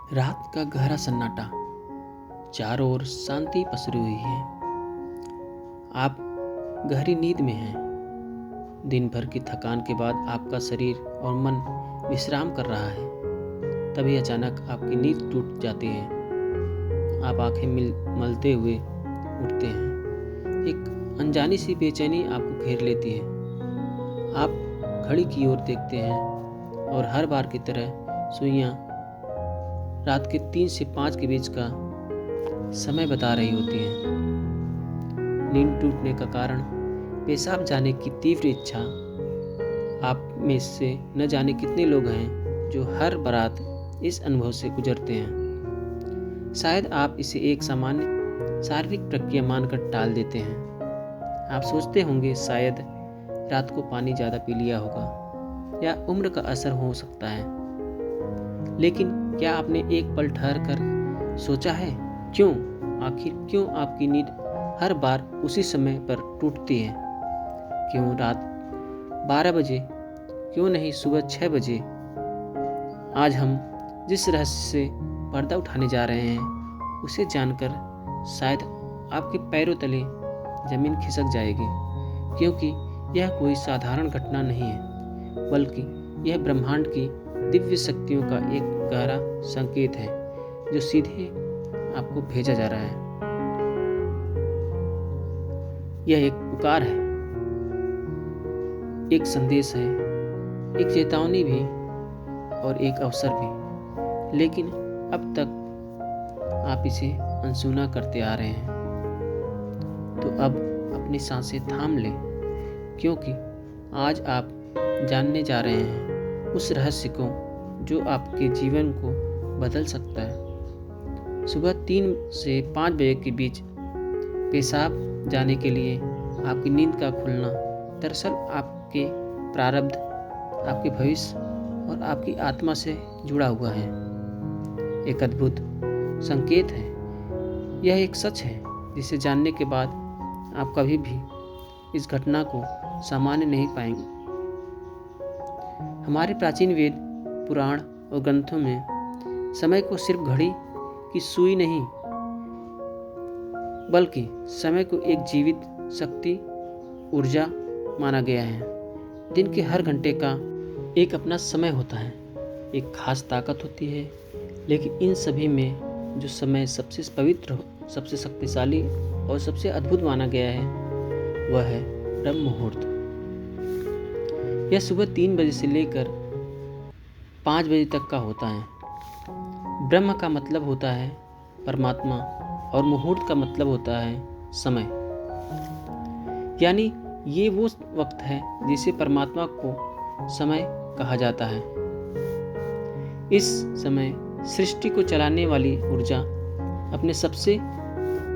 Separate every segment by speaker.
Speaker 1: रात का गहरा सन्नाटा, चारों ओर शांति पसरी हुई है। आप गहरी नींद में हैं। दिन भर की थकान के बाद आपका शरीर और मन विश्राम कर रहा है। तभी अचानक आपकी नींद टूट जाती है। आप आंखें मलते हुए उठते हैं। एक अनजानी सी बेचैनी आपको घेर लेती है। आप घड़ी की ओर देखते हैं और हर बार की तरह सुइयां रात के 3 से 5 के बीच का समय बता रही होती हैं। नींद टूटने का कारण पेशाब जाने की तीव्र इच्छा। आप में से न जाने कितने लोग हैं जो हर बारात इस अनुभव से गुजरते हैं। शायद आप इसे एक सामान्य शारीरिक प्रक्रिया मानकर टाल देते हैं। आप सोचते होंगे शायद रात को पानी ज़्यादा पी लिया होगा या उम्र का असर हो सकता है। लेकिन क्या आपने एक पल ठहर कर सोचा है आखिर क्यों आपकी नींद हर बार उसी समय पर टूटती है? क्यों रात 12 बजे, क्यों नहीं सुबह 6 बजे? आज हम जिस रहस्य से पर्दा उठाने जा रहे हैं उसे जानकर शायद आपके पैरों तले जमीन खिसक जाएगी, क्योंकि यह कोई साधारण घटना नहीं है, बल्कि यह ब्रह्मांड की दिव्य शक्तियों का एक गहरा संकेत है जो सीधे आपको भेजा जा रहा है। यह एक पुकार है, एक संदेश है, एक चेतावनी भी और एक अवसर भी। लेकिन अब तक आप इसे अनसुना करते आ रहे हैं। तो अब अपनी सांसें थाम लें, क्योंकि आज आप जानने जा रहे हैं उस रहस्य को जो आपके जीवन को बदल सकता है। सुबह 3 से 5 बजे के बीच पेशाब जाने के लिए आपकी नींद का खुलना दरअसल आपके प्रारब्ध, आपके भविष्य और आपकी आत्मा से जुड़ा हुआ है। एक अद्भुत संकेत है। यह एक सच है जिसे जानने के बाद आप कभी भी इस घटना को सामान्य नहीं पाएंगे। हमारे प्राचीन वेद, पुराण और ग्रंथों में समय को सिर्फ घड़ी की सुई नहीं, बल्कि समय को एक जीवित शक्ति, ऊर्जा माना गया है। दिन के हर घंटे का एक अपना समय होता है, एक खास ताकत होती है। लेकिन इन सभी में जो समय सबसे पवित्र, सबसे शक्तिशाली और सबसे अद्भुत माना गया है वह है ब्रह्म मुहूर्त। यह सुबह 3 बजे से लेकर 5 बजे तक का होता है। ब्रह्म का मतलब होता है परमात्मा और मुहूर्त का मतलब होता है समय। यानी ये वो वक्त है जिसे परमात्मा को समय कहा जाता है। इस समय सृष्टि को चलाने वाली ऊर्जा अपने सबसे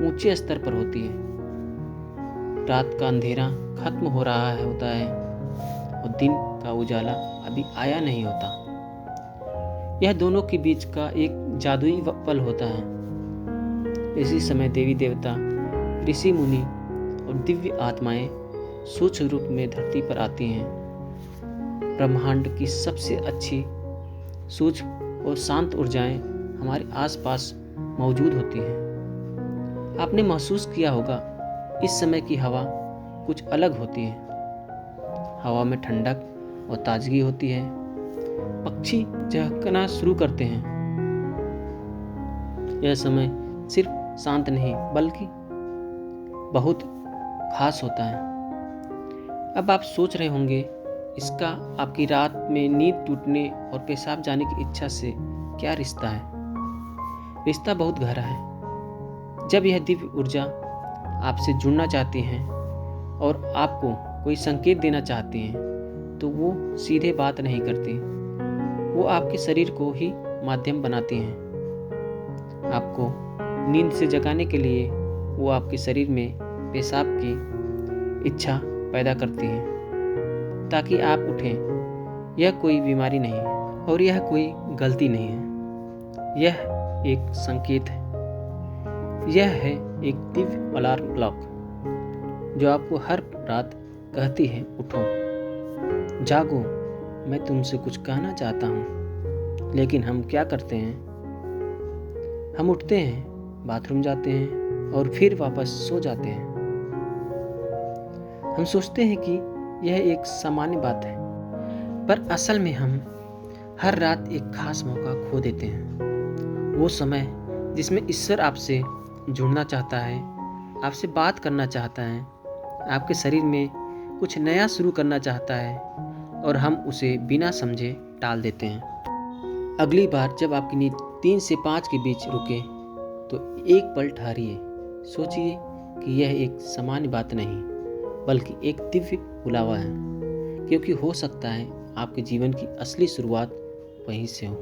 Speaker 1: ऊंचे स्तर पर होती है। रात का अंधेरा खत्म हो रहा होता है और दिन का उजाला अभी आया नहीं होता। यह दोनों के बीच का एक जादुई पल होता है। इसी समय देवी देवता, ऋषि मुनि और दिव्य आत्माएं सूक्ष्म रूप में धरती पर आती हैं। ब्रह्मांड की सबसे अच्छी, सूक्ष्म और शांत ऊर्जाएं हमारे आसपास मौजूद होती हैं। आपने महसूस किया होगा इस समय की हवा कुछ अलग होती है। हवा में ठंडक और ताजगी होती है। पक्षी चहकना शुरू करते हैं। यह समय सिर्फ शांत नहीं बल्कि बहुत खास होता है। अब आप सोच रहे होंगे इसका आपकी रात में नींद टूटने और पेशाब जाने की इच्छा से क्या रिश्ता है? रिश्ता बहुत गहरा है। जब यह दिव्य ऊर्जा आपसे जुड़ना चाहती है और आपको कोई संकेत देना चाहती हैं, तो वो सीधे बात नहीं करती। वो आपके शरीर को ही माध्यम बनाती हैं। आपको नींद से जगाने के लिए वो आपके शरीर में पेशाब की इच्छा पैदा करती हैं ताकि आप उठें। यह कोई बीमारी नहीं है और यह कोई गलती नहीं है। यह एक संकेत है। यह है एक दिव्य अलार्म क्लॉक जो आपको हर रात कहती है, उठो, जागो, मैं तुमसे कुछ कहना चाहता हूँ। लेकिन हम क्या करते हैं? हम उठते हैं, बाथरूम जाते हैं और फिर वापस सो जाते हैं। हम सोचते हैं कि यह एक सामान्य बात है, पर असल में हम हर रात एक खास मौका खो देते हैं। वो समय जिसमें ईश्वर आपसे जुड़ना चाहता है, आपसे बात करना चाहता है, आपके शरीर में कुछ नया शुरू करना चाहता है और हम उसे बिना समझे टाल देते हैं। अगली बार जब आपकी नींद 3 से 5 के बीच रुके तो एक पल ठहरिए, सोचिए कि यह एक सामान्य बात नहीं बल्कि एक दिव्य बुलावा है, क्योंकि हो सकता है आपके जीवन की असली शुरुआत वहीं से हो।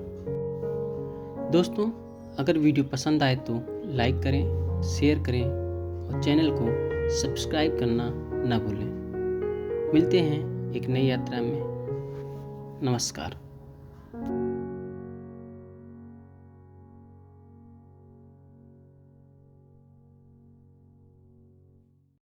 Speaker 1: दोस्तों, अगर वीडियो पसंद आए तो लाइक करें, शेयर करें और चैनल को सब्सक्राइब करना ना भूलें। मिलते हैं एक नई यात्रा में। नमस्कार।